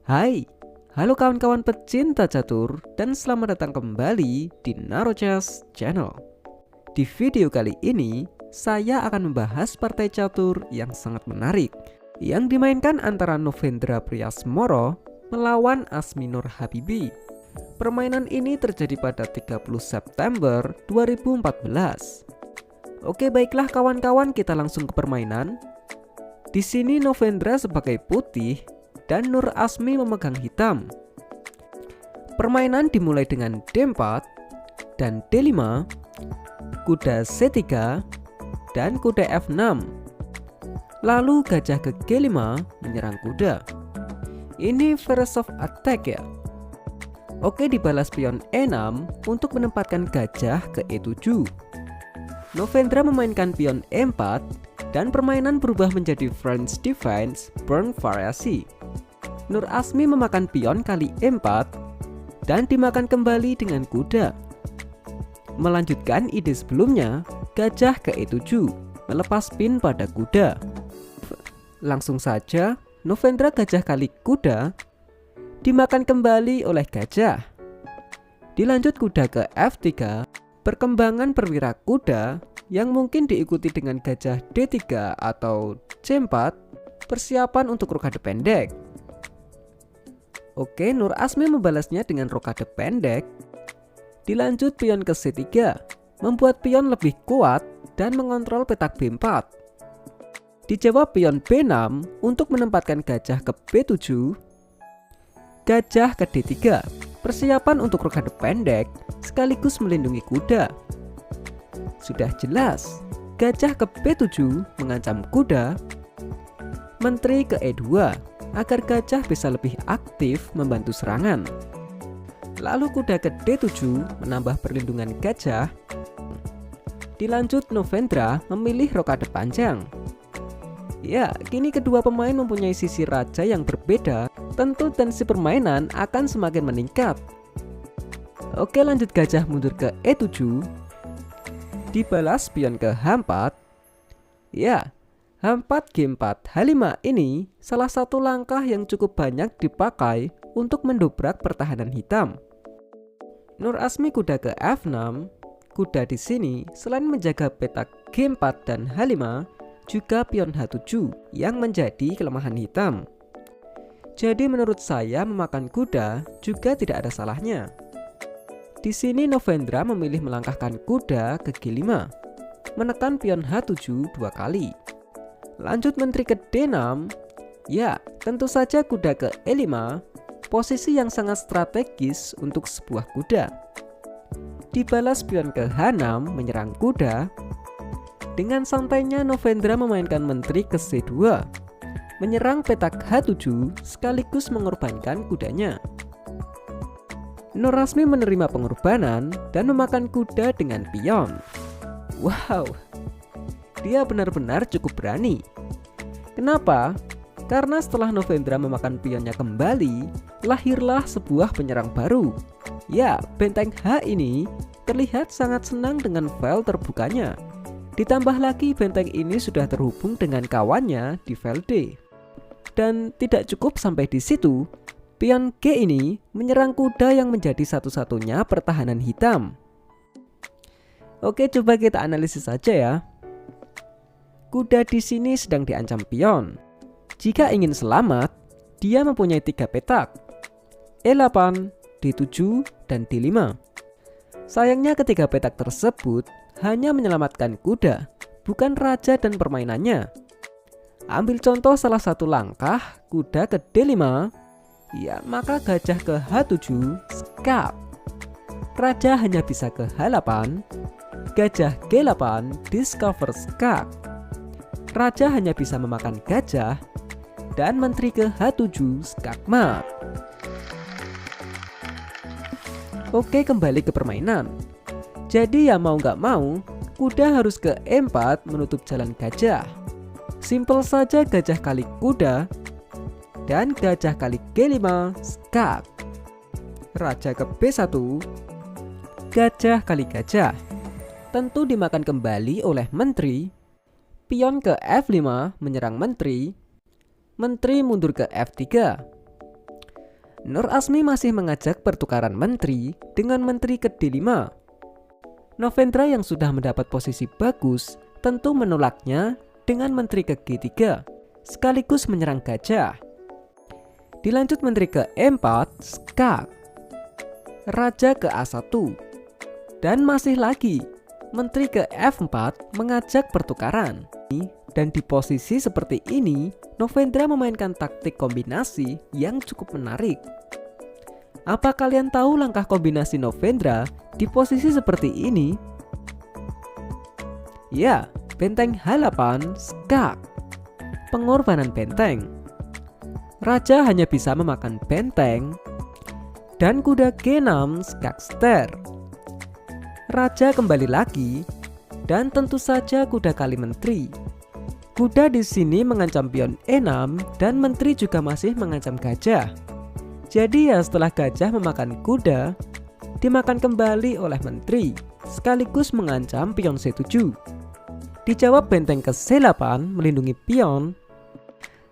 Hai, halo kawan-kawan pecinta catur dan selamat datang kembali di NaruChess Channel. Di video kali ini, saya akan membahas partai catur yang sangat menarik yang dimainkan antara Novendra Priasmoro melawan Asminur Habibi. Permainan ini terjadi pada 30 September 2014. Oke, baiklah kawan-kawan, kita langsung ke permainan. Di sini Novendra sebagai putih dan Nur Asmi memegang hitam. Permainan dimulai dengan D4 dan D5, kuda C3 dan kuda F6. Lalu gajah ke G5 menyerang kuda. Ini first of attack ya. Oke, dibalas pion E6 untuk menempatkan gajah ke E7. Novendra memainkan pion E4 dan permainan berubah menjadi French defense burn variasi. Nur Asmi memakan pion kali E4 dan dimakan kembali dengan kuda. Melanjutkan ide sebelumnya, gajah ke E7 melepas pin pada kuda. Langsung saja Novendra gajah kali kuda dimakan kembali oleh gajah. Dilanjut kuda ke F3, perkembangan perwira kuda yang mungkin diikuti dengan gajah D3 atau C4, persiapan untuk rokade pendek. Oke, Nur Asmi membalasnya dengan rokade pendek. Dilanjut pion ke C3, membuat pion lebih kuat dan mengontrol petak B4. Dijawab pion B6 untuk menempatkan gajah ke B7. Gajah ke D3, persiapan untuk rokade pendek sekaligus melindungi kuda. Sudah jelas, gajah ke B7 mengancam kuda. Menteri ke E2 agar gajah bisa lebih aktif membantu serangan. Lalu kuda ke D7 menambah perlindungan gajah. Dilanjut Novendra memilih rokade panjang. Ya, kini kedua pemain mempunyai sisi raja yang berbeda. Tentu tensi permainan akan semakin meningkat. Oke, lanjut gajah mundur ke E7. Dibalas pion ke H4. Ya, H4 G4 H5 ini salah satu langkah yang cukup banyak dipakai untuk mendobrak pertahanan hitam. Nur Asmi kuda ke F6. Kuda di sini selain menjaga petak G4 dan H5, juga pion H7 yang menjadi kelemahan hitam. Jadi menurut saya memakan kuda juga tidak ada salahnya. Di sini Novendra memilih melangkahkan kuda ke G5, menekan pion H7 dua kali. Lanjut menteri ke D6. Ya, tentu saja kuda ke E5, posisi yang sangat strategis untuk sebuah kuda. Dibalas pion ke H6 menyerang kuda. Dengan santainya Novendra memainkan menteri ke C2, menyerang petak H7 sekaligus mengorbankan kudanya. Nur Asmi menerima pengorbanan dan memakan kuda dengan pion. Wow, dia benar-benar cukup berani. Kenapa? Karena setelah Novendra memakan pionnya kembali, lahirlah sebuah penyerang baru. Ya, benteng H ini terlihat sangat senang dengan file terbukanya. Ditambah lagi benteng ini sudah terhubung dengan kawannya di file D. Dan tidak cukup sampai di situ, pion G ini menyerang kuda yang menjadi satu-satunya pertahanan hitam. Oke, coba kita analisis saja ya. Kuda di sini sedang diancam pion. Jika ingin selamat, dia mempunyai 3 petak, E8, D7, dan D5. Sayangnya ketiga petak tersebut hanya menyelamatkan kuda, bukan raja dan permainannya. Ambil contoh salah satu langkah, kuda ke D5, ya maka gajah ke H7, skap. Raja hanya bisa ke H8, gajah G8, discover skak. Raja hanya bisa memakan gajah, dan menteri ke H7, skakmat. Oke, kembali ke permainan. Jadi ya mau nggak mau, kuda harus ke E4 menutup jalan gajah. Simpel saja gajah kali kuda, dan gajah kali G5, skak. Raja ke B1, gajah kali gajah. Tentu dimakan kembali oleh menteri. Pion ke F5 menyerang menteri. Menteri mundur ke F3. Nur Asmi masih mengajak pertukaran menteri dengan menteri ke D5. Novendra yang sudah mendapat posisi bagus tentu menolaknya dengan menteri ke G3 sekaligus menyerang Gajah. Dilanjut menteri ke E4, skak. Raja ke A1. Dan masih lagi, menteri ke F4 mengajak pertukaran. Dan di posisi seperti ini, Novendra memainkan taktik kombinasi yang cukup menarik. Apa kalian tahu langkah kombinasi Novendra di posisi seperti ini? Ya, benteng H8, skak. Pengorbanan benteng. Raja hanya bisa memakan benteng dan kuda G6, skak ster. Raja kembali lagi dan tentu saja kuda kali menteri. Kuda di sini mengancam pion E6 dan menteri juga masih mengancam gajah. Jadi ya setelah gajah memakan kuda, dimakan kembali oleh menteri sekaligus mengancam pion C7. Dijawab benteng ke C8 melindungi pion.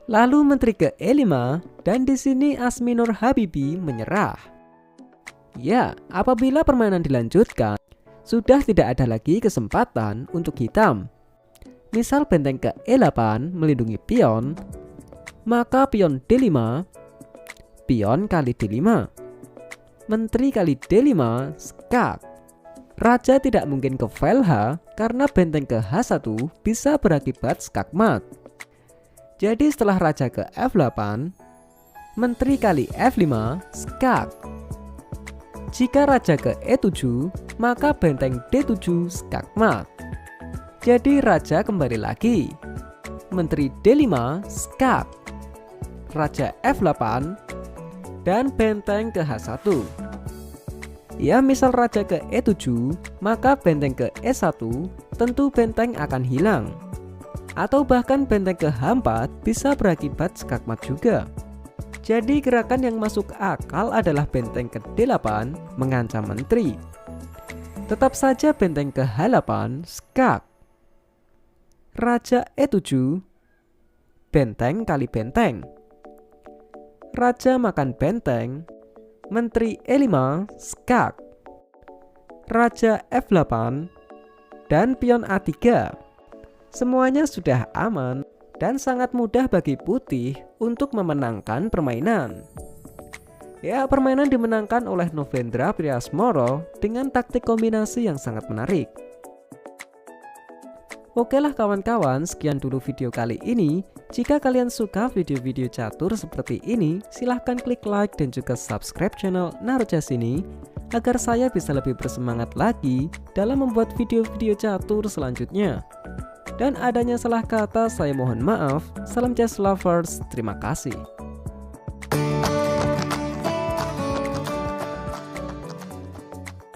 Lalu menteri ke E5 dan di sini Asmi Nur Habibi menyerah. Ya, apabila permainan dilanjutkan, sudah tidak ada lagi kesempatan untuk hitam. Misal benteng ke E8 melindungi pion, maka pion D5, pion kali D5, menteri kali D5, skak. Raja tidak mungkin ke file H karena benteng ke H1 bisa berakibat skakmat. Jadi setelah raja ke F8, menteri kali F5, skak. Jika raja ke E7, maka benteng D7 skakmat. Jadi raja kembali lagi. Menteri D5, skak. Raja F8 dan benteng ke H1. Ya, misal raja ke E7, maka benteng ke E1 tentu benteng akan hilang. Atau bahkan benteng ke H4 bisa berakibat skakmat juga. Jadi gerakan yang masuk akal adalah benteng ke D8 mengancam menteri. Tetap saja benteng ke H8, skak. Raja E7, benteng kali benteng. Raja makan benteng, menteri E5, skak. Raja F8 dan pion A3. Semuanya sudah aman dan sangat mudah bagi putih untuk memenangkan permainan. Ya, permainan dimenangkan oleh Novendra Priasmoro dengan taktik kombinasi yang sangat menarik. Oke lah kawan-kawan, sekian dulu video kali ini. Jika kalian suka video-video catur seperti ini, silahkan klik like dan juga subscribe channel Narojas ini agar saya bisa lebih bersemangat lagi dalam membuat video-video catur selanjutnya. Dan adanya salah kata saya mohon maaf. Salam chess lovers, terima kasih.